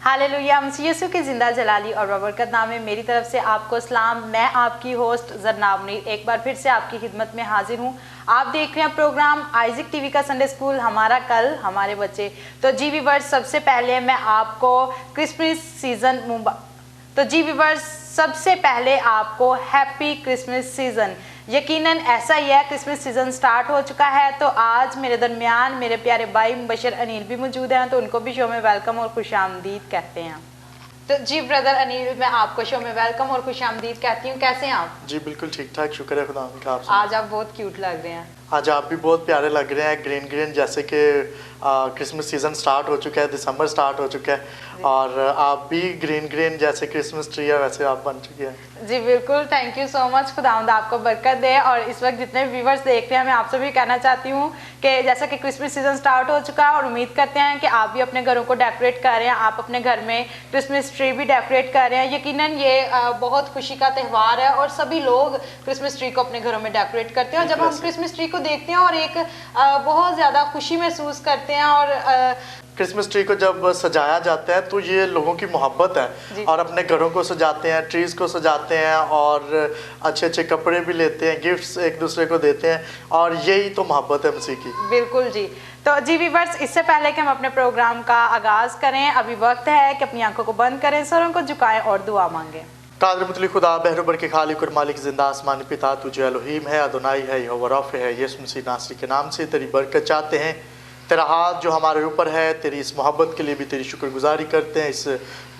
Hallelujah. मसीह यीशु की जिंदा जलाली और बरकत नाम में मेरी तरफ से आपको सलाम। मैं आपकी होस्ट जरनाब मुनीर एक बार फिर से आपकी खिदमत में हाजिर हूँ। आप देख रहे हैं प्रोग्राम आइजिक टीवी का संडे स्कूल, हमारा कल हमारे बच्चे। तो जी व्यूअर्स, सबसे पहले मैं आपको क्रिसमस सीजन सबसे पहले आपको हैप्पी क्रिसमस सीजन। यकीनन ऐसा ही है, क्रिसमस सीजन स्टार्ट हो चुका है। तो आज मेरे दरमियान मेरे प्यारे भाई मुबशर अनिल भी मौजूद हैं, तो उनको भी शो में वेलकम और खुशामदीद कहते हैं। तो जी ब्रदर अनिल, मैं आपको शो में वेलकम और खुशामदीद कहती हूँ। कैसे हैं आप? जी बिल्कुल ठीक ठाक, शुक्र है खुदा का। आप आज आप बहुत क्यूट लग रहे हैं। आज आप भी बहुत प्यारे लग रहे हैं, ग्रीन ग्रीन, जैसे कि क्रिसमस सीज़न स्टार्ट हो चुका है, दिसंबर स्टार्ट हो चुका है और आप भी ग्रीन ग्रीन जैसे क्रिसमस ट्री है वैसे आप बन चुके हैं। जी बिल्कुल, थैंक यू सो मच। खुदावंद आपको बरकत दे। और इस वक्त जितने व्यूवर्स देख रहे हैं, मैं आपसे भी कहना चाहती हूँ कि जैसा कि क्रिसमस सीजन स्टार्ट हो चुका है और उम्मीद करते हैं कि आप भी अपने घरों को डेकोरेट कर रहे हैं, आप अपने घर में क्रिसमस ट्री भी डेकोरेट कर रहे हैं। यकीनन ये बहुत खुशी का त्यौहार है और सभी लोग क्रिसमस ट्री को अपने घरों में डेकोरेट करते हैं। और जब हम क्रिसमस ट्री को देखते हैं और एक बहुत ज़्यादा खुशी महसूस करते हैं। और क्रिसमस ट्री को जब सजाया जाता है तो ये लोगों की मोहब्बत है, और अपने घरों को सजाते हैं, ट्रीज़ को सजाते हैं और अच्छे अच्छे कपड़े भी लेते हैं, गिफ्ट्स एक दूसरे को देते हैं, और यही तो मोहब्बत है मसीह की। बिल्कुल जी। तो जी व्यूअर्स, इससे पहले कि हम अपने प्रोग्राम का आगाज़ करें, अभी वक्त है कि अपनी आंखों को बंद करें, सरों को झुकाएं और दुआ मांगें। कादर मुतली खुदा बहरोबर के खालिक और मालिक जिंदा आसमानी पिता, तुझे एलोहीम है, अदोनाई है, यहोवा रफ़ है, यीशु मसीह नासरी के नाम से तेरी बरकत चाहते हैं। तेरा हाथ जो हमारे ऊपर है, तेरी इस मोहब्बत के लिए भी तेरी शुक्रगुजारी करते हैं। इस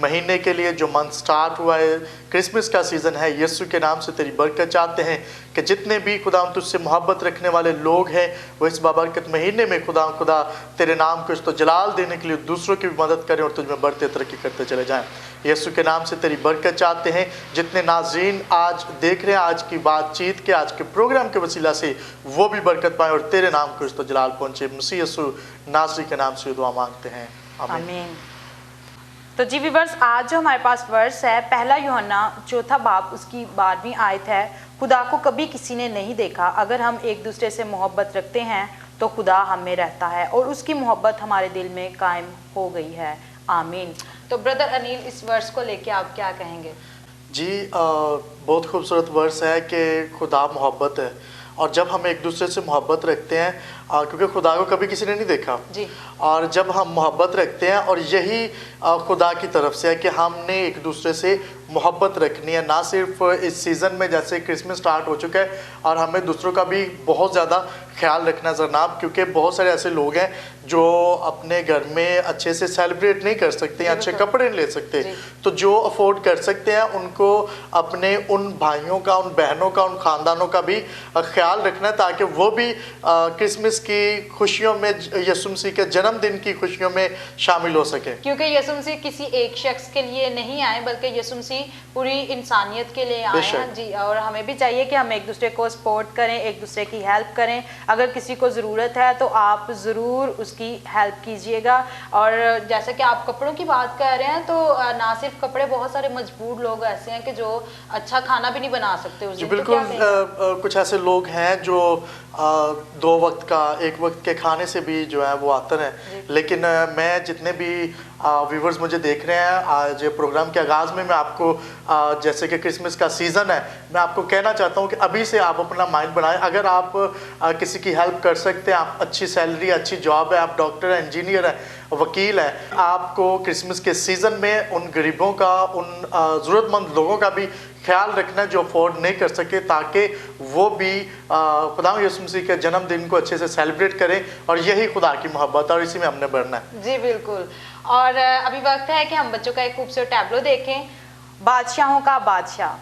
महीने के लिए जो मंथ स्टार्ट हुआ है, क्रिसमस का सीज़न है, यीशु के नाम से तेरी बरकत चाहते हैं कि जितने भी खुदा तुझसे मोहब्बत रखने वाले लोग हैं वो इस बाबरकत महीने में खुदा तेरे नाम को तो जलाल देने के लिए दूसरों की भी मदद करें और तुझमें बढ़ते तरक्की करते चले जाएं। यीशु के नाम से तेरी बरकत चाहते हैं। जितने नाज़रीन आज देख रहे हैं, आज की बातचीत के, आज के प्रोग्राम के वसीला से वो भी बरकत पाएँ और तेरे नाम को तो जलाल पहुँचे। मसीह यीशु नासरी के नाम से दुआ मांगते हैं, आमीन। तो जी व्यूअर्स, आज जो हमारे पास वर्स है, पहला यूहन्ना चौथा बाब उसकी 12वीं आयत है। खुदा को कभी किसी ने नहीं देखा, अगर हम एक दूसरे से मोहब्बत रखते हैं तो खुदा हम में रहता है और उसकी मोहब्बत हमारे दिल में कायम हो गई है, आमीन। तो ब्रदर अनिल, इस वर्स को लेके आप क्या कहेंगे? जी बहुत खूबसूरत वर्स है कि खुदा मोहब्बत है, और जब हम एक दूसरे से मोहब्बत रखते हैं, क्योंकि खुदा को कभी किसी ने नहीं देखा जी, और जब हम मोहब्बत रखते हैं, और यही खुदा की तरफ से है कि हमने एक दूसरे से मोहब्बत रखनी है, ना सिर्फ इस सीज़न में जैसे क्रिसमस स्टार्ट हो चुका है, और हमें दूसरों का भी बहुत ज़्यादा ख्याल रखना जनाब, क्योंकि बहुत सारे ऐसे लोग हैं जो अपने घर में अच्छे से सेलिब्रेट नहीं कर सकते, अच्छे कपड़े नहीं ले सकते, तो जो अफोर्ड कर सकते हैं उनको अपने उन भाइयों का, उन बहनों का, उन ख़ानदानों का भी ख्याल रखना है, ताकि वो भी क्रिसमस की खुशियों में, यीशु मसीह के जन्मदिन की खुशियों में शामिल हो सके। क्योंकि यीशु मसीह किसी एक शख्स के लिए नहीं आए, बल्कि यीशु मसीह पूरी इंसानियत के लिए आए हैं जी। और हमें भी चाहिए कि हम एक दूसरे को सपोर्ट करें, एक दूसरे की हेल्प करें। अगर किसी को ज़रूरत है तो आप ज़रूर उसकी हेल्प कीजिएगा। और जैसे कि आप कपड़ों की बात कर रहे हैं, तो ना सिर्फ कपड़े, बहुत सारे मजबूर लोग ऐसे हैं कि जो अच्छा खाना भी नहीं बना सकते उस दिन। बिल्कुल, कुछ ऐसे लोग हैं जो 2 वक्त का, 1 वक्त के खाने से भी जो है वो आतर हैं। लेकिन मैं जितने भी व्यूवर्स मुझे देख रहे हैं आज प्रोग्राम के आगाज़ में, मैं आपको जैसे कि क्रिसमस का सीज़न है, मैं आपको कहना चाहता हूं कि अभी से आप अपना माइंड बनाएं। अगर आप किसी की हेल्प कर सकते हैं, आप अच्छी सैलरी, अच्छी जॉब है, आप डॉक्टर हैं, इंजीनियर हैं, वकील है, आपको क्रिसमस के सीज़न में उन गरीबों का, उन ज़रूरतमंद लोगों का भी ख्याल रखना जो अफोर्ड नहीं कर सके, ताकि वो भी खुदा यीशु मसीह के जन्मदिन को अच्छे से सेलिब्रेट करें, और यही खुदा की मोहब्बत है और इसी में हमने बढ़ना है। जी बिल्कुल। और अभी वक्त है कि हम बच्चों का एक खूबसूरत टैबलो देखें, बादशाहों का बादशाह।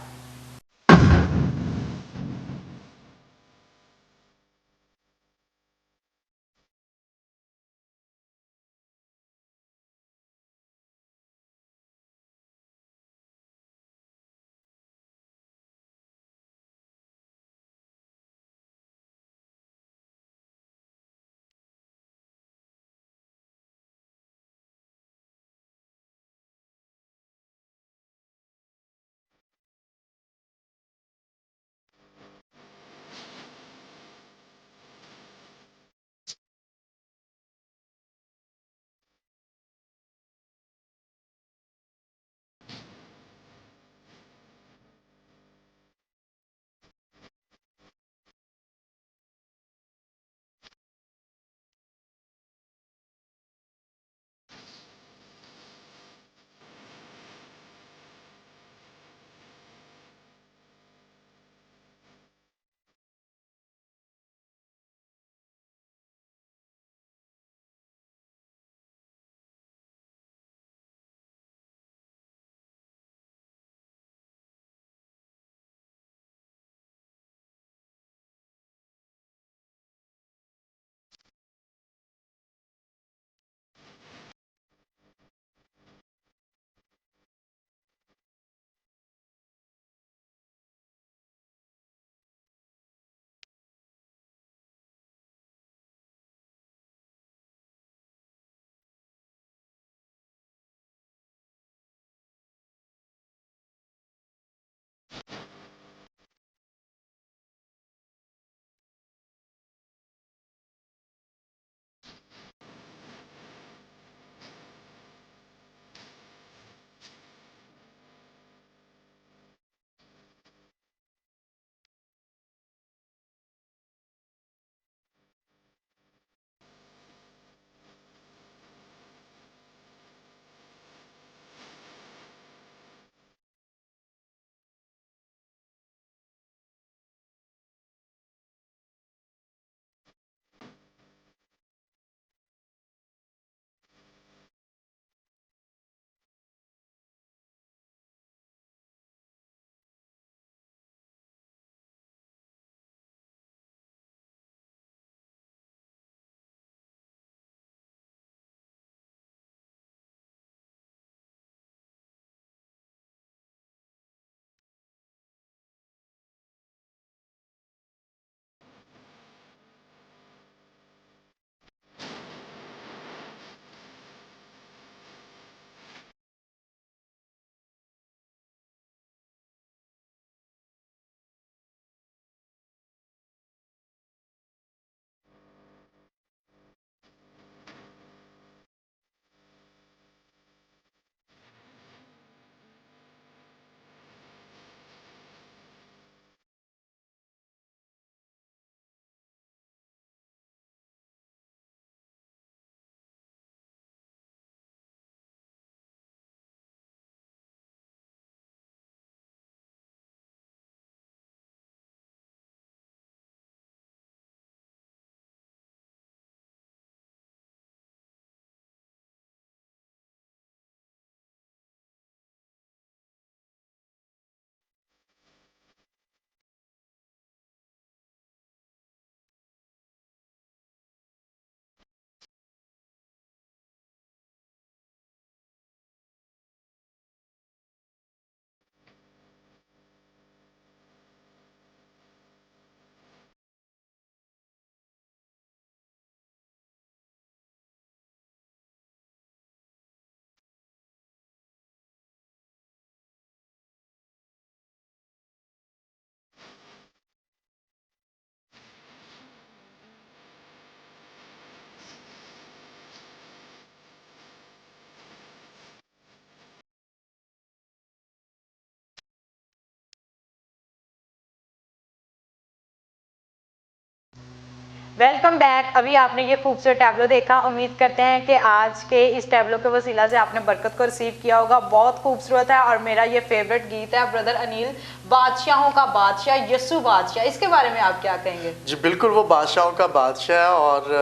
Welcome back. अभी आपने ये खूबसूरत टैबलो देखा। उम्मीद करते हैं कि आज के इस टैबलो के वसीला से आपने बरकत को रिसीव किया होगा। बहुत खूबसूरत है और मेरा ये फेवरेट गीत है ब्रदर अनिल, बादशाहों का बादशाह यीशु बादशाह। इसके बारे में आप क्या कहेंगे? जी बिल्कुल, वो बादशाहों का बादशाह है और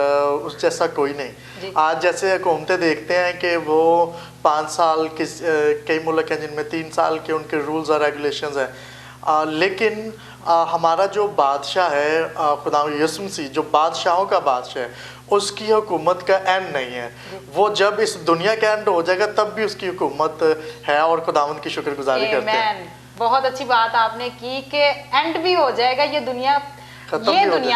उस जैसा कोई नहीं। आज जैसे हुकूमतें देखते हैं कि वो 5 साल कई मुल्क हैं जिनमें 3 साल के उनके रूल्स और रेगुलेशंस हैं, लेकिन हमारा जो बादशाह है खुदा यीशु मसीह, जो बादशाहों का बादशाह है, उसकी हुकूमत का एंड नहीं है। वो जब इस दुनिया का एंड हो जाएगा तब भी उसकी हुकूमत है और खुदावंद की शुक्रगुजारी करते हैं। बहुत अच्छी बात आपने की कि एंड भी हो जाएगा, ये दुनिया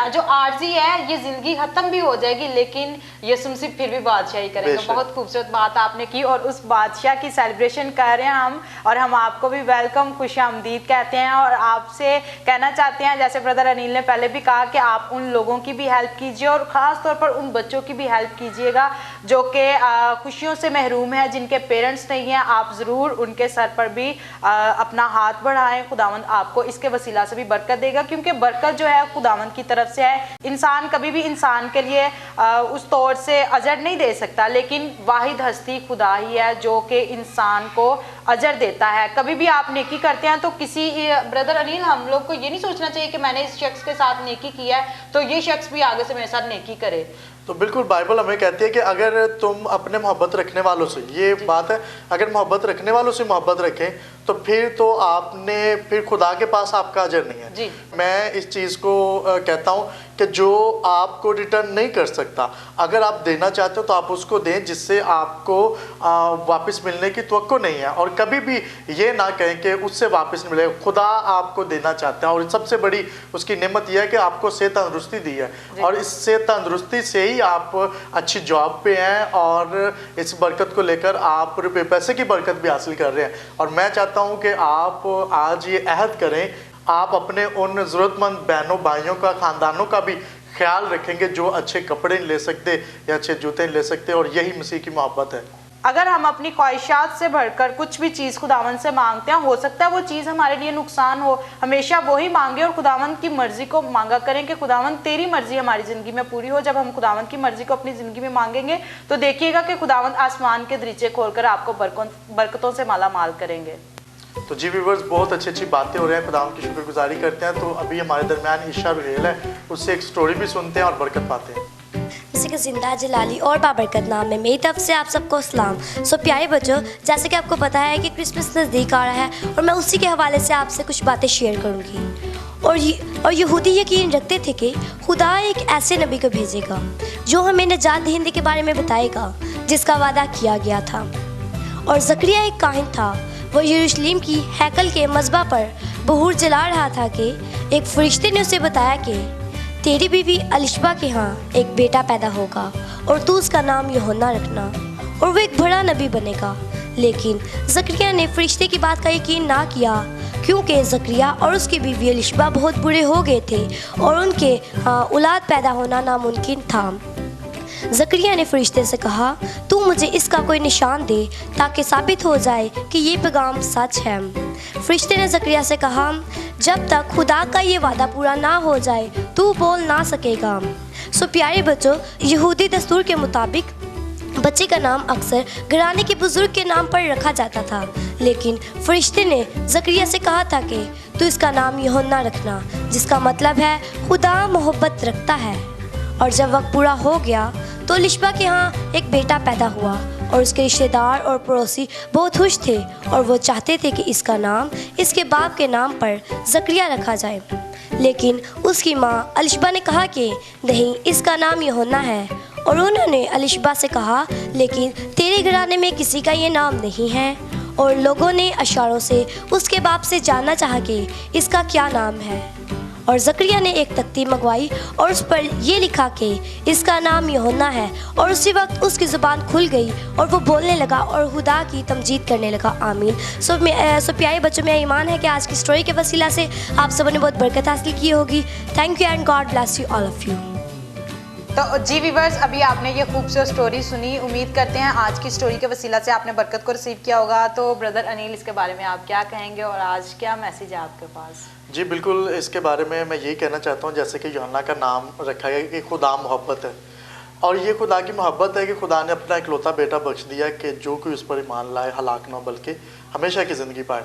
जो आर्जी है ये जिंदगी खत्म भी हो जाएगी, लेकिन यीशु मसीह फिर भी बादशाही करेंगे। बहुत खूबसूरत बात आपने की और उस बादशाह की सेलिब्रेशन कर रहे हैं हम, और हम आपको भी वेलकम, खुशामदीद कहते हैं और आपसे कहना चाहते हैं, जैसे ब्रदर अनिल ने पहले भी कहा, कि आप उन लोगों की भी हेल्प कीजिए और ख़ास तौर पर उन बच्चों की भी हेल्प कीजिएगा जो कि खुशियों से महरूम है, जिनके पेरेंट्स नहीं हैं। आप ज़रूर उनके सर पर भी अपना हाथ बढ़ाएं। खुदावंद आपको इसके वसीला से भी बरकत देगा, क्योंकि बरकत जो है खुदावंद की तरफ से है। इंसान कभी भी इंसान के लिए उस तौर से अजर नहीं दे सकता, लेकिन वाहिद हस्ती खुदा ही है जो कि इंसान को अजर देता है। कभी भी आप नेकी करते हैं तो किसी ब्रदर अनिल, हम लोग को ये नहीं सोचना चाहिए कि मैंने इस शख्स के साथ नेकी किया है तो ये शख्स भी आगे से मेरे साथ नेकी करे। तो बिल्कुल बाइबल हमें कहती है कि अगर तुम अपने मोहब्बत रखने वालों से, ये बात है, अगर मोहब्बत रखने वालों से मोहब्बत रखें तो फिर खुदा के पास आपका अजर नहीं है। जी। मैं इस चीज़ को कहता हूँ कि जो आपको रिटर्न नहीं कर सकता, अगर आप देना चाहते हो तो आप उसको दें जिससे आपको वापस मिलने की तवक्को नहीं है, और कभी भी ये ना कहें कि उससे वापस नहीं मिलेगा। खुदा आपको देना चाहता है और सबसे बड़ी उसकी नेमत यह है कि आपको सेहत तंदुरुस्ती दी है, और इस सेहत तंदुरुस्ती से ही आप अच्छी जॉब पे हैं और इस बरकत को लेकर आप रुपये पैसे की बरकत भी हासिल कर रहे हैं। और मैं चाहता हूँ कि आप आज ये अहद करें, आप अपने उन ज़रूरतमंद बहनों भाइयों का, ख़ानदानों का भी ख्याल रखेंगे जो अच्छे कपड़े नहीं ले सकते या अच्छे जूते नहीं ले सकते, और यही मसीह की मोहब्बत है। अगर हम अपनी ख्वाहिशात से बढ़कर कुछ भी चीज़ खुदावंद से मांगते हैं, हो सकता है वो चीज़ हमारे लिए नुकसान हो, हमेशा वही मांगे और खुदावंद की मर्ज़ी को मांगा करें कि खुदावंद तेरी मर्ज़ी हमारी ज़िंदगी में पूरी हो। जब हम खुदावंद की मर्ज़ी को अपनी ज़िंदगी में मांगेंगे तो देखिएगा कि खुदावंद आसमान के दरीचे खोलकर आपको बरकतों से माला माल करेंगे। तो जी व्यूअर्स, बहुत अच्छी अच्छी बातें हो रही हैं, खुदावंद की शुक्रगुजारी करते हैं। तो अभी हमारे दरमियान ईशा रुहेल है, उससे एक स्टोरी भी सुनते हैं और बरकत पाते हैं। जैसे कि जिंदा जलाली और बाबरकत नाम है, मेरी तरफ से आप सबको सलाम। सो प्यारे बच्चों, जैसे कि आपको पता है कि क्रिसमस नज़दीक आ रहा है और मैं उसी के हवाले से आपसे कुछ बातें शेयर करूँगी। और यहूदी यकीन रखते थे कि खुदा एक ऐसे नबी को भेजेगा जो हमें निजात दहिंदे के बारे में बताएगा जिसका वादा किया गया था। और ज़करिया एक काहिन था, वो यरूशलेम की हैकल के मज़बा पर बहूर जला रहा था कि एक फरिश्ते ने उसे बताया कि तेरी बीवी अलिशबा के यहाँ एक बेटा पैदा होगा और तू उसका नाम यूहन्ना रखना और वो एक बड़ा नबी बनेगा। लेकिन ज़करिया ने फरिश्ते की बात का यकीन ना किया, क्योंकि ज़करिया और उसकी बीवी अलिशबा बहुत बुरे हो गए थे और उनके औलाद पैदा होना नामुमकिन था। ज़करिया ने फरिश्ते से कहा, तू मुझे इसका कोई निशान दे ताकि साबित हो जाए कि ये पैगाम सच है। फरिश्ते ने ज़करिया से कहा, जब तक खुदा का ये वादा पूरा ना हो जाए तू बोल ना सकेगा। सो प्यारे बच्चों, यहूदी दस्तूर के मुताबिक बच्चे का नाम अक्सर घराने के बुजुर्ग के नाम पर रखा जाता था, लेकिन फरिश्ते ने ज़करिया से कहा था कि तू इसका नाम यूहन्ना रखना, जिसका मतलब है खुदा मोहब्बत रखता है। और जब वक्त पूरा हो गया तो अलिशबा के यहाँ एक बेटा पैदा हुआ और उसके रिश्तेदार और पड़ोसी बहुत खुश थे और वो चाहते थे कि इसका नाम इसके बाप के नाम पर ज़करिया रखा जाए। लेकिन उसकी माँ अलिशबा ने कहा कि नहीं, इसका नाम यूहन्ना है। और उन्होंने अलिशबा से कहा, लेकिन तेरे घराने में किसी का ये नाम नहीं है। और लोगों ने इशारों से उसके बाप से जानना चाहा कि इसका क्या नाम है। और ज़करिया ने एक तख्ती मंगवाई और उस पर यह लिखा कि इसका नाम यूहन्ना है। और उसी वक्त उसकी ज़ुबान खुल गई और वो बोलने लगा और खुदा की तमजीद करने लगा। आमीन। सो प्यारे बच्चों, मेरा ईमान है कि आज की स्टोरी के वसीला से आप सबों ने बहुत बरकत हासिल की होगी। Thank you and God bless you all of you. तो जी व्यूअर्स, अभी आपने ये खूबसूरत स्टोरी सुनी। उम्मीद करते हैं आज की स्टोरी के वसीला से आपने बरकत को रिसीव किया होगा। तो ब्रदर अनिल, इसके बारे में आप क्या कहेंगे और आज क्या मैसेज है आपके पास? जी बिल्कुल, इसके बारे में मैं यही कहना चाहता हूँ, जैसे कि यूहन्ना का नाम रखा गया कि खुदा मोहब्बत है, और ये खुदा की मोहब्बत है कि खुदा ने अपना इकलौता बेटा बख्श दिया कि जो कोई उस पर ईमान लाए हलाक ना बल्कि हमेशा की ज़िंदगी पाए।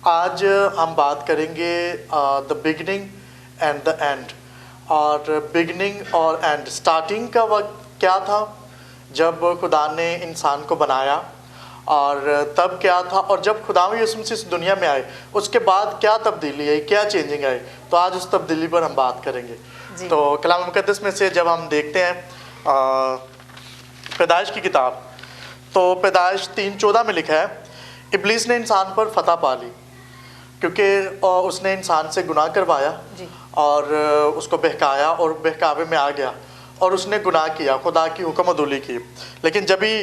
आज हम बात करेंगे the beginning and the end. और बिगनिंग और एंड, स्टार्टिंग का वक्त क्या था जब खुदा ने इंसान को बनाया, और तब क्या था, और जब खुदा यीशु मसीह इस दुनिया में आए उसके बाद क्या तब्दीली आई, क्या चेंजिंग आई। तो आज उस तब्दीली पर हम बात करेंगे। तो कलाम मुक़द्दस में से जब हम देखते हैं पैदाइश की किताब, तो पैदाइश 3:14 में लिखा है, इब्लीस ने इंसान पर फतह पा ली क्योंकि उसने इंसान से गुनाह करवाया और उसको बहकाया और बहकावे में आ गया और उसने गुनाह किया, खुदा की हुक्म अदूली की। लेकिन जब ही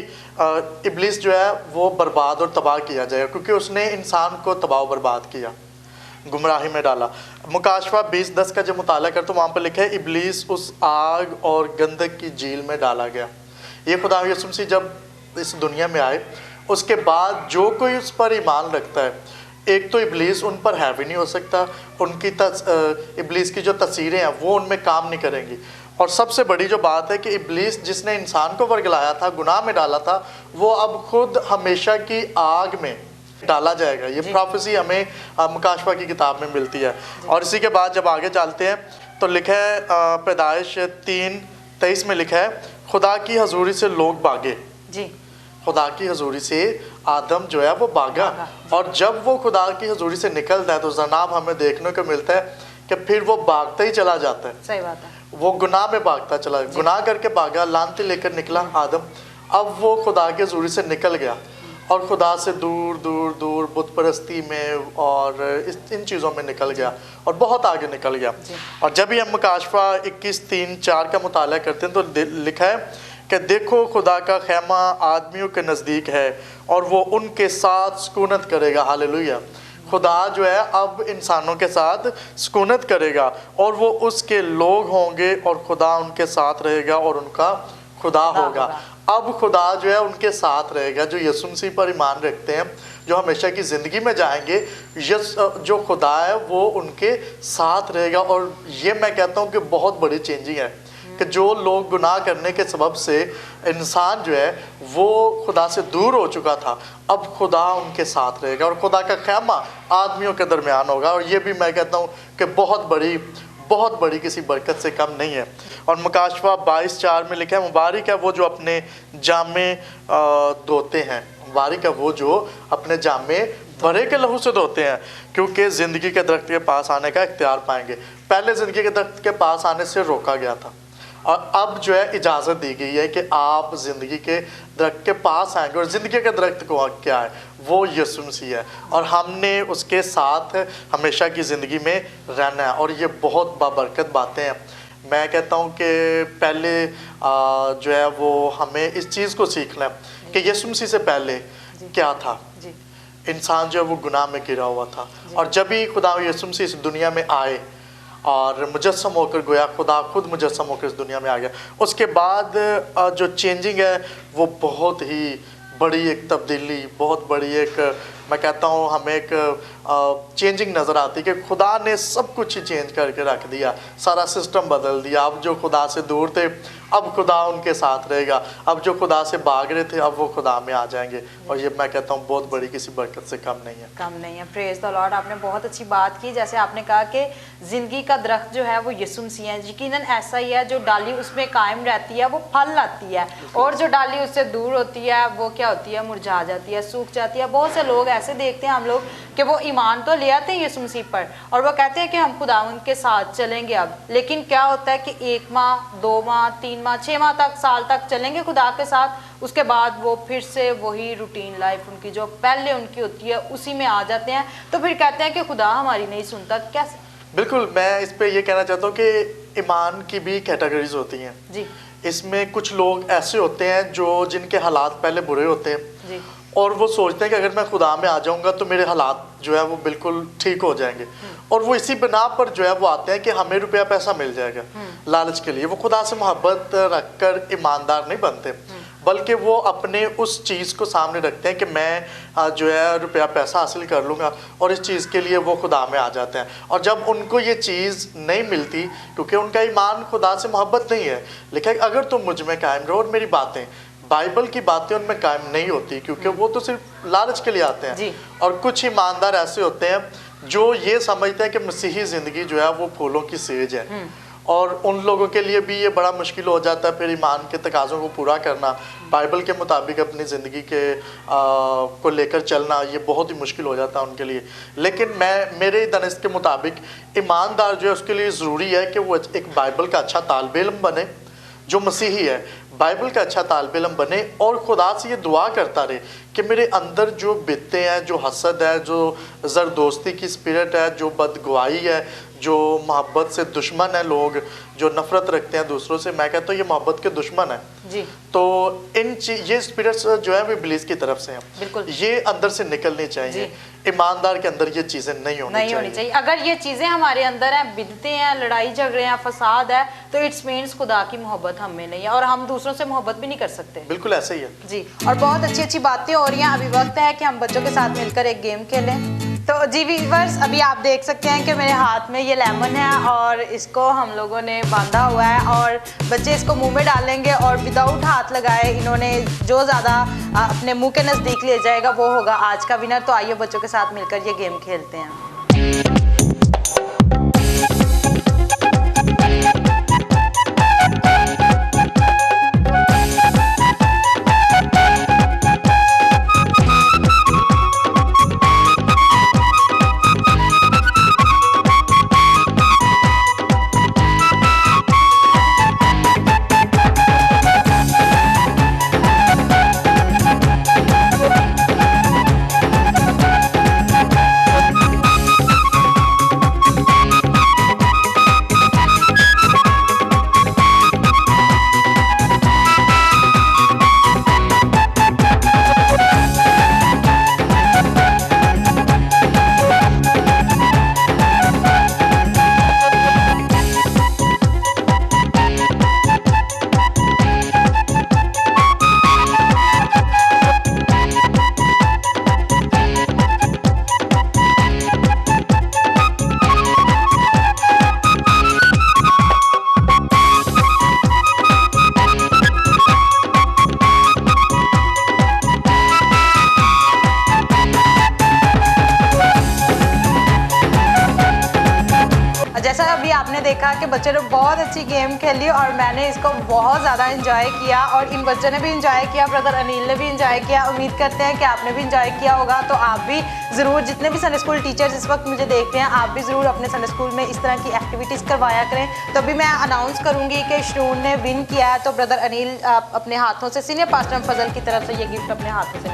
इब्लीस जो है वो बर्बाद और तबाह किया जाएगा क्योंकि उसने इंसान को तबाह बर्बाद किया, गुमराही में डाला। मुकाशवा 20:10 का जब मुताला कर तो वहाँ पर लिखा है, इब्लीस उस आग और गंधक की झील में डाला गया। ये खुदा यीशु मसीह जब इस दुनिया में आए उसके बाद जो कोई उस पर ईमान रखता है, एक तो इब्लीस उन पर हैवी नहीं हो सकता, उनकी इब्लीस की जो तस्वीरें हैं वो उनमें काम नहीं करेंगी। और सबसे बड़ी जो बात है कि इब्लीस जिसने इंसान को वर्गलाया था, गुनाह में डाला था, वो अब खुद हमेशा की आग में डाला जाएगा। ये प्रोफेसी हमें मुकाशवा की किताब में मिलती है। और इसी के बाद जब आगे चलते हैं तो लिखा है पैदाइश 3:23 में लिखा है, खुदा की हजूरी से लोग भागे। खुदा की हजूरी से आदम जो है वो भागा, और जब वो खुदा की हजूरी से निकलता है तो जनाब हमें देखने को मिलता है कि फिर वो भागता ही चला जाता है। सही बात है। वो गुनाह में भागता चला, गुनाह करके भागा, लानती लेकर निकला आदम। अब वो खुदा की हजूरी से निकल गया और खुदा से दूर दूर दूर बुत परस्ती में और इन चीज़ों में निकल गया और बहुत आगे निकल गया। और जब ही हम मुकाशवा 21:3-4 का मुताला करते हैं तो लिखा है कि देखो खुदा का खैमा आदमियों के नज़दीक है और वो उनके साथ सुकूनत करेगा। हालेलुया। खुदा जो है अब इंसानों के साथ सुकूनत करेगा और वो उसके लोग होंगे और खुदा उनके साथ रहेगा और उनका खुदा होगा। अब खुदा जो है उनके साथ रहेगा जो यीशु मसीह पर ईमान रखते हैं, जो हमेशा की ज़िंदगी में जाएंगे। जो खुदा है वो उनके साथ रहेगा। और ये मैं कहता हूँ कि बहुत बड़ी चेंजिंग है कि जो लोग गुनाह करने के सबब से इंसान जो है वो खुदा से दूर हो चुका था, अब खुदा उनके साथ रहेगा और खुदा का ख़ैमा आदमियों के दरमियान होगा। और ये भी मैं कहता हूँ कि बहुत बड़ी किसी बरकत से कम नहीं है। और मुकाशवा 22:4 में लिखा है, मुबारक है वो जो अपने जामे धोते हैं, मुबारक है वो जो अपने जामे बड़े के लहू से धोते हैं, क्योंकि ज़िंदगी के दरख्त के पास आने का इख्तियार पाएंगे। पहले ज़िंदगी के दरख्त के पास आने से रोका गया था और अब जो है इजाज़त दी गई है कि आप ज़िंदगी के दरख्त के पास आएंगे। और ज़िंदगी के दरख्त को क्या है, वो यीशु मसीह है और हमने उसके साथ हमेशा की ज़िंदगी में रहना है। और ये बहुत बाबरकत बातें हैं। मैं कहता हूँ कि पहले जो है वो हमें इस चीज़ को सीखना है कि यीशु मसीह से पहले क्या था। इंसान जो है वो गुनाह में गिरा हुआ था और जब भी खुदा यीशु मसीह इस दुनिया में आए और मुजस्सम होकर गोया, खुदा खुद मुजस्सम होकर इस दुनिया में आ गया, उसके बाद जो चेंजिंग है वो बहुत ही बड़ी एक तब्दीली, बहुत बड़ी एक मैं कहता हूँ हमें एक चेंजिंग नज़र आती है कि खुदा ने सब कुछ ही चेंज करके रख दिया, सारा सिस्टम बदल दिया। अब जो खुदा से दूर थे अब खुदा उनके साथ रहेगा, अब जो खुदा से भाग रहे थे अब वो खुदा में आ जाएंगे। और ये मैं कहता हूँ बहुत बड़ी किसी बरकत से कम नहीं है। Praise the Lord. आपने बहुत अच्छी बात की। जैसे आपने कहा कि ज़िंदगी का दरख्त जो है वो यीशु मसीह है। यकीनन ऐसा ही है, जो डाली उसमें कायम रहती है वो फल लाती है और जो डाली उससे दूर होती है वो क्या होती है, मुरझा जाती है, सूख जाती है। बहुत से लोग ऐसे देखते हैं हम लोग कि वो ईमान तो ले आते हैं यीशु मसीह पर और वो कहते हैं कि हम खुदा उनके साथ चलेंगे अब, लेकिन क्या होता है कि 1 माह 2 माह 3 माह 6 माह तक, साल तक चलेंगे खुदा के साथ, उसके बाद वो फिर से वही रूटीन लाइफ उनकी जो पहले उनकी होती है उसी में आ जाते हैं। तो फिर कहते हैं कि खुदा हमारी नहीं सुनता। कैसे? बिल्कुल, मैं इस पे ये कहना चाहता हूँ कि ईमान की भी कैटेगरीज होती हैं जी। इसमें कुछ लोग ऐसे होते हैं जो जिनके हालात पहले बुरे होते हैं जी। और वो सोचते हैं कि अगर मैं खुदा में आ जाऊंगा तो मेरे हालात जो है वो बिल्कुल ठीक हो जाएंगे और वो इसी बिना पर जो है वो आते हैं कि हमें रुपया पैसा मिल जाएगा, लालच के लिए। वो खुदा से मोहब्बत रखकर ईमानदार नहीं बनते। बल्कि वो अपने उस चीज़ को सामने रखते हैं कि मैं जो है रुपया पैसा हासिल कर लूँगा, और इस चीज़ के लिए वो खुदा में आ जाते हैं। और जब उनको ये चीज़ नहीं मिलती, क्योंकि उनका ईमान खुदा से मोहब्बत नहीं है, लेकिन अगर तुम मुझ में कायम रहो और मेरी बातें, बाइबल की बातें उनमें कायम नहीं होती, क्योंकि वो तो सिर्फ लालच के लिए आते हैं। और कुछ ईमानदार ऐसे होते हैं जो ये समझते हैं कि मसीही ज़िंदगी जो है वो फूलों की सेज है, और उन लोगों के लिए भी ये बड़ा मुश्किल हो जाता है फिर ईमान के तकाज़ों को पूरा करना, बाइबल के मुताबिक अपनी ज़िंदगी के को लेकर चलना, ये बहुत ही मुश्किल हो जाता है उनके लिए। लेकिन मेरे दानिश के मुताबिक ईमानदार जो है उसके लिए ज़रूरी है कि वो एक बाइबल का अच्छा तालिब इल्म बने, जो मसीही है बाइबल का अच्छा तालिब इल्म बने, और खुदा से ये दुआ करता रहे कि मेरे अंदर जो बित्ते हैं, जो हसद है, जो ज़रदोस्ती की स्पिरिट है, जो बदगुआई है, जो मोहब्बत से दुश्मन है, लोग जो नफ़रत रखते हैं दूसरों से, मैं कहता हूँ ये मोहब्बत के दुश्मन है जी। तो ये स्पिरिट्स जो है वो इब्लीस की तरफ से हैं, बिल्कुल ये अंदर से निकलनी चाहिए। ईमानदार के अंदर ये चीज़ें नहीं होनी चाहिए। अगर ये चीज़ें हमारे अंदर हैं, बिदते हैं, लड़ाई झगड़े हैं, फसाद है, तो इट्स मीन्स खुदा की मोहब्बत हम में नहीं है, और हम दूसरों से मोहब्बत भी नहीं कर सकते। बिल्कुल ऐसे ही है जी। और बहुत अच्छी अच्छी बातें हो रही हैं। अभी वक्त है कि हम बच्चों के साथ मिलकर एक गेम खेलें। तो जी व्यूअर्स, अभी आप देख सकते हैं कि मेरे हाथ में ये लेमन है, और इसको हम लोगों ने बांधा हुआ है, और बच्चे इसको मुंह में डालेंगे, और विदाउट हाथ लगाए इन्होंने जो ज़्यादा अपने मुंह के नज़दीक ले जाएगा वो होगा आज का विनर। तो आइए बच्चों के साथ मिलकर ये गेम खेलते हैं। जैसा अभी आपने देखा कि बच्चे ने बहुत अच्छी गेम खेली, और मैंने इसको बहुत ज़्यादा एंजॉय किया, और इन बच्चों ने भी एंजॉय किया, ब्रदर अनिल ने भी एंजॉय किया। उम्मीद करते हैं कि आपने भी एंजॉय किया होगा। तो आप भी ज़रूर, जितने भी संडे स्कूल टीचर्स इस वक्त मुझे देखते हैं, आप भी ज़रूर अपने संडे स्कूल में इस तरह की एक्टिविटीज़ करवाया करें। तो अभी मैं अनाउंस करूँगी कि श्रून ने विन किया है, तो ब्रदर अनिल आप अपने हाथों से सीनियर पास्टर फजल की तरफ से ये गिफ्ट अपने हाथों से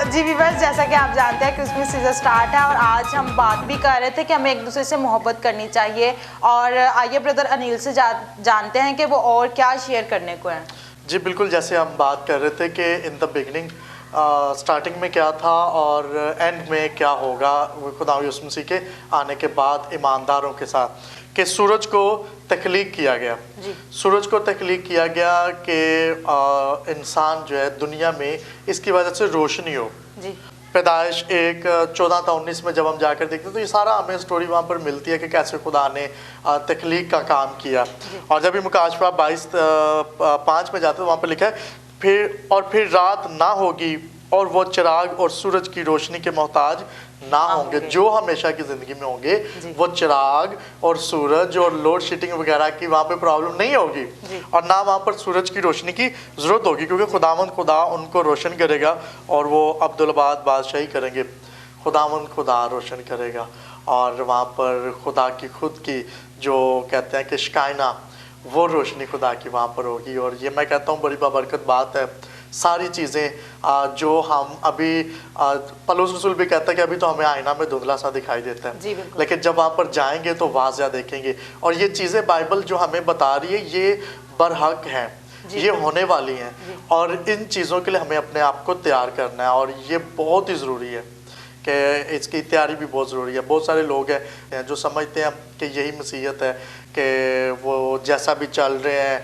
जी व्यूअर्स, जैसा कि आप जानते हैं क्रिसमस सीजन स्टार्ट है, और आज हम बात भी कर रहे थे कि हमें एक दूसरे से मोहब्बत करनी चाहिए। और आइए ब्रदर अनिल से जानते हैं कि वो और क्या शेयर करने को है। जी बिल्कुल, जैसे हम बात कर रहे थे कि इन द बिगनिंग स्टार्टिंग में क्या था और एंड में क्या होगा खुदा यीशु मसीह के आने के बाद ईमानदारों के साथ, कि सूरज को तख्लीक किया गया। सूरज को तख्लीक किया गया कि इंसान जो है दुनिया में इसकी वजह से रोशनी हो। पैदाइश 1:14-19 में जब हम जाकर देखते हैं तो ये सारा हमें स्टोरी वहाँ पर मिलती है कि कैसे खुदा ने तख्लीक का काम किया। और जब भी मुकाशफा 22:5 में जाते हैं वहाँ पर लिखा है फिर रात ना होगी और वो चिराग और सूरज की रोशनी के मोहताज ना होंगे। जो हमेशा की ज़िंदगी में होंगे वो चिराग और सूरज और लोड शेडिंग वगैरह की वहाँ पे प्रॉब्लम नहीं होगी, और ना वहाँ पर सूरज की रोशनी की ज़रूरत होगी, क्योंकि खुदावंद खुदा उनको रोशन करेगा और वो अब्दुलबाद बादशाही करेंगे। खुदावंद खुदा रोशन करेगा, और वहाँ पर खुदा की खुद की जो कहते हैं कि शिकायना, वो रोशनी खुदा की वहाँ पर होगी। और ये मैं कहता हूँ बड़ी बाबरकत बात है। सारी चीज़ें जो हम अभी पौलुस रसूल भी कहता है कि अभी तो हमें आईना में धुंधला सा दिखाई देता है, लेकिन जब वहाँ पर जाएंगे तो वाज़िया देखेंगे। और ये चीज़ें बाइबल जो हमें बता रही है ये बरहक हैं, ये होने वाली हैं, और इन चीज़ों के लिए हमें अपने आप को तैयार करना है। और ये बहुत ही ज़रूरी है कि इसकी तैयारी भी बहुत ज़रूरी है। बहुत सारे लोग हैं जो समझते हैं कि यही मसीहत है कि वो जैसा भी चल रहे हैं,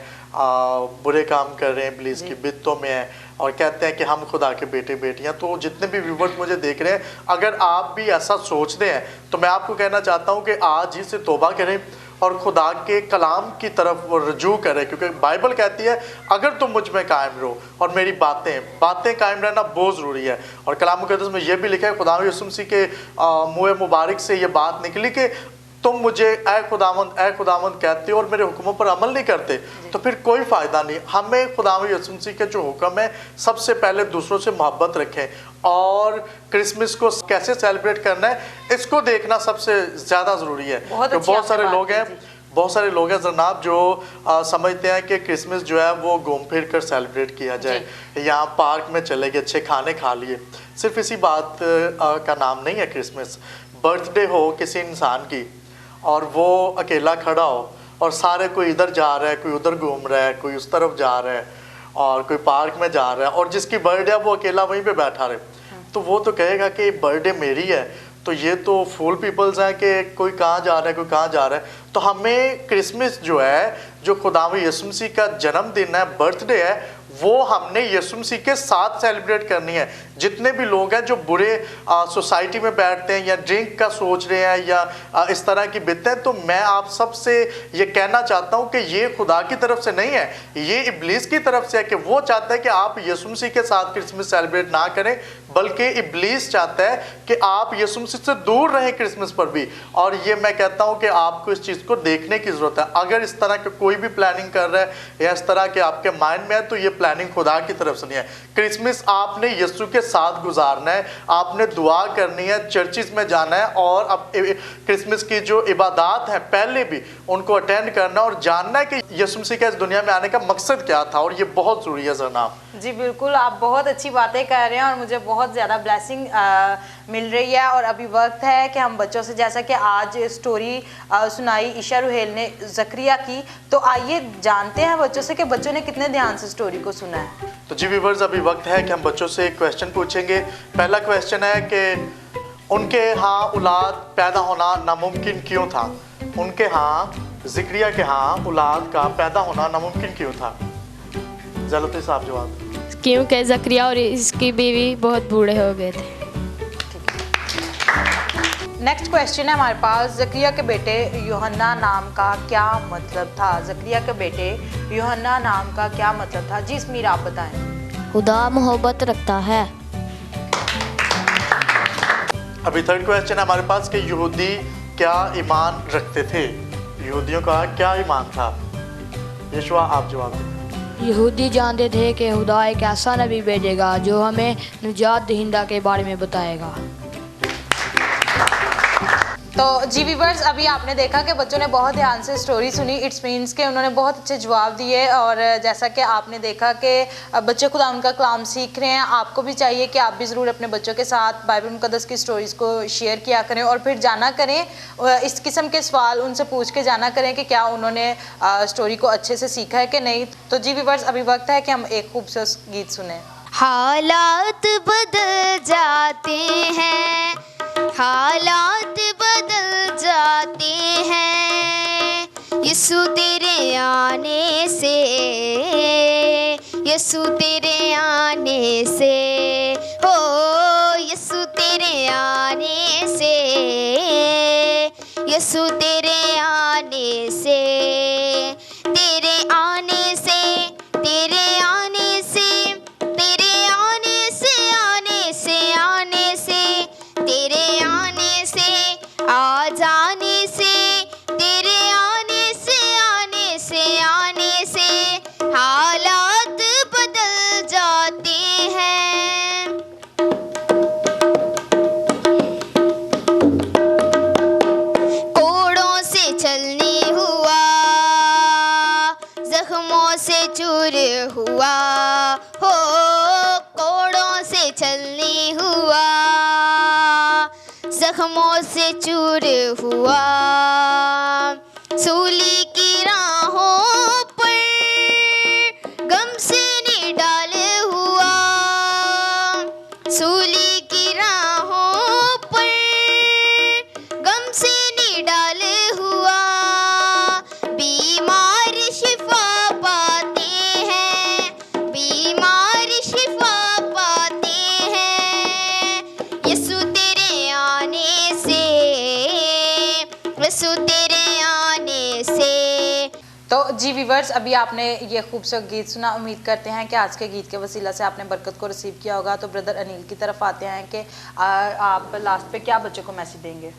बुरे काम कर रहे हैं, इब्लीस की बित्तों में हैं और कहते हैं कि हम खुदा के बेटे बेटियां। तो जितने भी व्यूवर्स मुझे देख रहे हैं, अगर आप भी ऐसा सोचते हैं तो मैं आपको कहना चाहता हूं कि आज ही से तौबा करें और खुदा के कलाम की तरफ वो रजू करें, क्योंकि बाइबल कहती है अगर तुम मुझ में कायम रहो और मेरी बातें कायम रहना बहुत ज़रूरी है। और कलाम मुक़द्दस में ये भी लिखा है, खुदा यीशु मसीह के मुँह मुबारक से ये बात निकली कि तुम मुझे ऐ खुदावंद कहते हो और मेरे हुक्मों पर अमल नहीं करते, तो फिर कोई फ़ायदा नहीं। हमें खुदावंद यीशु मसीह के जो हुक्म है, सबसे पहले दूसरों से मोहब्बत रखें और क्रिसमस को कैसे सेलिब्रेट करना है इसको देखना सबसे ज़्यादा ज़रूरी है। तो बहुत सारे लोग हैं जनाब जो समझते हैं कि क्रिसमस जो है वो घूम फिर कर सेलिब्रेट किया जाए, यहाँ पार्क में चले गए, अच्छे खाने खा लिए। सिर्फ इसी बात का नाम नहीं है क्रिसमस। बर्थडे हो किसी इंसान की और वो अकेला खड़ा हो और सारे कोई इधर जा रहा है, कोई उधर घूम रहा है, कोई उस तरफ जा रहा है और कोई पार्क में जा रहा है और जिसकी बर्थडे है वो अकेला वहीं पे बैठा रहे, तो वो तो कहेगा कि बर्थडे मेरी है। तो ये तो फुल पीपल्स हैं कि कोई कहाँ जा रहा है, कोई कहाँ जा रहा है। तो हमें क्रिसमस जो है, जो खुदावंद यीशु मसीह का जन्मदिन है, बर्थडे है, वो हमने यीशु मसीह के साथ सेलिब्रेट करनी है। जितने भी लोग हैं जो बुरे सोसाइटी में बैठते हैं या ड्रिंक का सोच रहे हैं या इस तरह की बितें, तो मैं आप सबसे ये कहना चाहता हूँ कि ये खुदा की तरफ से नहीं है, ये इब्लीस की तरफ से है कि वो चाहता है कि आप यीशु मसीह के साथ क्रिसमस सेलिब्रेट ना करें, बल्कि इब्लीस चाहता है कि आप यीशु मसीह से दूर रहें क्रिसमस पर भी। और ये मैं कहता हूँ कि आपको इस चीज़ को देखने की ज़रूरत है। अगर इस तरह के कोई भी प्लानिंग कर रहा है या इस तरह के आपके माइंड में है, तो ये प्लानिंग खुदा की तरफ से नहीं है। क्रिसमस आपने यीशु के साथ गुजारना है, आपने दुआ करनी है, चर्चिस में जाना है और अब क्रिसमस की जो इबादत है पहले भी उनको अटेंड करना और जानना है कि यीशु मसीह का इस दुनिया में आने का मकसद क्या था, और ये बहुत ज़रूरी है जनाब। जी बिल्कुल, आप बहुत अच्छी बातें कर रहे हैं और मुझे बहुत ज़्यादा ब्लेसिंग मिल रही है। और अभी वक्त है कि हम बच्चों से, जैसा कि आज स्टोरी सुनाई ईशा रुहेल ने ज़करिया की, तो आइए जानते हैं बच्चों से कि बच्चों ने कितने ध्यान से स्टोरी को सुना है। तो जी व्यूअर्स, अभी वक्त है कि हम बच्चों से एक क्वेश्चन पूछेंगे। पहला क्वेश्चन है कि उनके यहाँ औलाद पैदा होना नामुमकिन क्यों था? उनके यहाँ, ज़करिया के यहाँ औलाद का पैदा होना नामुमकिन क्यों था? जलती साहब जवाब। क्योंकि ज़करिया और इसकी बीवी बहुत बूढ़े हो गए थे। नेक्स्ट क्वेश्चन है हमारे पास, ज़करिया के बेटे यूहन्ना नाम का क्या मतलब था? ज़करिया के बेटे यूहन्ना नाम का क्या मतलब था? जी इसमीर आप बताएं। खुदा मोहब्बत रखता है। अभी थर्ड क्वेश्चन है हमारे पास कि यहूदी क्या ईमान रखते थे? यहूदियों का क्या ईमान था? यशवा आप जवाब दें। यहूदी जानते थे कि खुदा एक ऐसा नबी भेजेगा जो हमें निजात दहिंदा के बारे में बताएगा। तो जी व्यूअर्स, अभी आपने देखा कि बच्चों ने बहुत ध्यान से स्टोरी सुनी। इट्स मीन्स के उन्होंने बहुत अच्छे जवाब दिए और जैसा कि आपने देखा कि बच्चे खुदा उनका कलाम सीख रहे हैं। आपको भी चाहिए कि आप भी ज़रूर अपने बच्चों के साथ बाइबल मुक़द्दस की स्टोरीज़ को शेयर किया करें और फिर जाना करें, इस किस्म के सवाल उनसे पूछ के जाना करें कि क्या उन्होंने स्टोरी को अच्छे से सीखा है कि नहीं। तो जी व्यूअर्स, अभी वक्त है कि हम एक खूबसूरत गीत सुने। हालात बदल जाते हैं, हालात बदल जाते हैं यीशु तेरे आने से, यीशु तेरे आने से, हो यीशु तेरे आने से, यीशु तेरे आने से, तेरे आने से, तेरे आने से, तेरे आने से, आने से, आने से, तेरे आने से, आ जाने से, तेरे आने से, आने से, आने से हालात बदल जाते हैं। कोड़ों से चलने हुआ, जख्मों से चूर हुआ, हो कोड़ों से चलने हुआ, जख्मों से चूर हुआ, सूली की राहों पर गम से निडाल हुआ, सूली की राहों जी व्यूवर्स, अभी आपने ये खूबसूरत गीत सुना। उम्मीद करते हैं कि आज के गीत के वसीला से आपने बरकत को रिसीव किया होगा। तो ब्रदर अनिल की तरफ आते हैं कि आप लास्ट पे क्या बच्चों को मैसेज देंगे।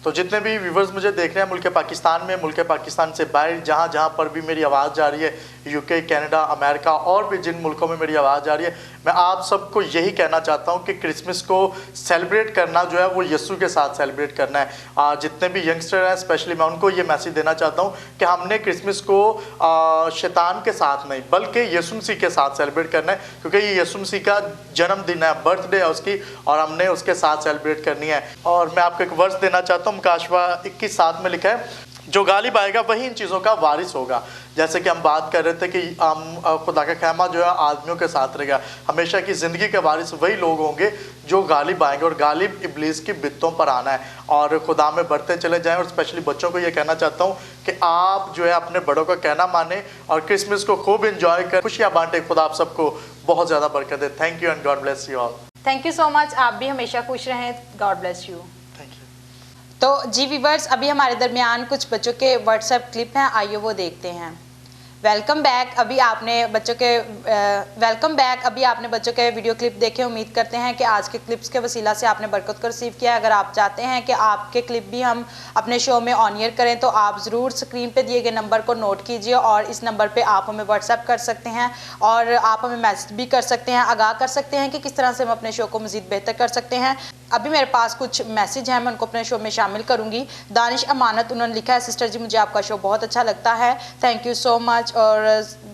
तो जितने भी व्यूवर्स मुझे देख रहे हैं मुल्क पाकिस्तान में, मुल्क पाकिस्तान से बाहर, जहाँ जहाँ पर भी मेरी आवाज़ जा रही है, यूके, कनाडा, अमेरिका और भी जिन मुल्कों में मेरी आवाज़ जा रही है, मैं आप सबको यही कहना चाहता हूँ कि क्रिसमस को सेलिब्रेट करना जो है वो यीशु के साथ सेलिब्रेट करना है। जितने भी यंगस्टर हैं स्पेशली मैं उनको ये मैसेज देना चाहता हूँ कि हमने क्रिसमस को शैतान के साथ नहीं बल्कि यीशु मसीह के साथ सेलिब्रेट करना है, क्योंकि ये यीशु मसीह का जन्मदिन है, बर्थडे है उसकी, और हमने उसके साथ सेलिब्रेट करनी है। और मैं आपको एक वर्स देना चाहता हूँ, मुकाशवा 21:7 में लिखा है, जो गालिब आएगा वही इन चीज़ों का वारिस होगा। जैसे कि हम बात कर रहे थे कि हम खुदा का खैमा जो है आदमियों के साथ रहेगा, हमेशा की ज़िंदगी के वारिस वही लोग होंगे जो गालिब आएंगे, और गालिब इब्लीस की बित्तों पर आना है। और खुदा में बढ़ते चले जाएं। और स्पेशली बच्चों को ये कहना चाहता हूँ कि आप जो है अपने बड़ों का कहना माने और क्रिसमस को खूब इंजॉय कर, खुशियाँ बांटे। खुदा आप सबको बहुत ज़्यादा बरकत दे। Thank you and God bless you all. Thank you so much. आप भी हमेशा खुश रहें। God bless you. तो जी व्यूवर्स, अभी हमारे दरमियान कुछ बच्चों के व्हाट्सएप क्लिप हैं, आइए वो देखते हैं। Welcome back. अभी आपने बच्चों के वीडियो क्लिप देखे। उम्मीद करते हैं कि आज के क्लिप्स के वसीला से आपने बरकत को रिसीव किया। अगर आप चाहते हैं कि आपके क्लिप भी हम अपने शो में ऑन एयर करें तो आप ज़रूर स्क्रीन पे दिए गए नंबर को नोट कीजिए, और इस नंबर पे आप हमें व्हाट्सएप कर सकते हैं और आप हमें मैसेज भी कर सकते हैं, आगाह कर सकते हैं कि किस तरह से हम अपने शो को मज़ीद बेहतर कर सकते हैं। अभी मेरे पास कुछ मैसेज हैं, मैं उनको अपने शो में शामिल करूंगी। दानिश अमानत, उन्होंने लिखा है, सिस्टर जी मुझे आपका शो बहुत अच्छा लगता है, थैंक यू सो मच। और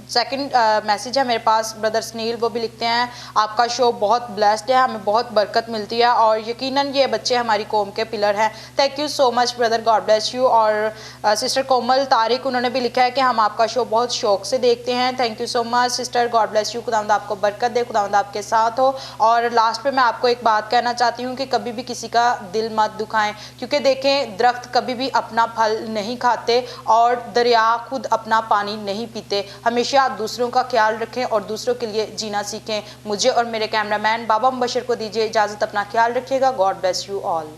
सेकंड मैसेज है मेरे पास ब्रदर सुनील, वो भी लिखते हैं आपका शो बहुत ब्लेस्ड है, हमें बहुत बरकत मिलती है और यकीनन ये बच्चे हमारी कौम के पिलर हैं। Thank you so much brother, God bless you. और सिस्टर कोमल तारिक, उन्होंने भी लिखा है कि हम आपका शो बहुत शौक से देखते हैं, thank you so much sister, God bless you. खुदावंद आपको बरकत दे, खुदावंद आपके साथ हो। और लास्ट पे मैं आपको एक बात कहना चाहती हूँ कि कभी भी किसी का दिल मत दुखाएं, क्योंकि देखें दरख्त कभी भी अपना फल नहीं खाते और दरिया खुद अपना पानी नहीं पीते। हमेशा दूसरों का ख्याल रखें और दूसरों के लिए जीना सीखें। मुझे और मेरे कैमरामैन बाबा मुबशर को दीजिए इजाज़त, अपना ख्याल रखिएगा। God bless you all.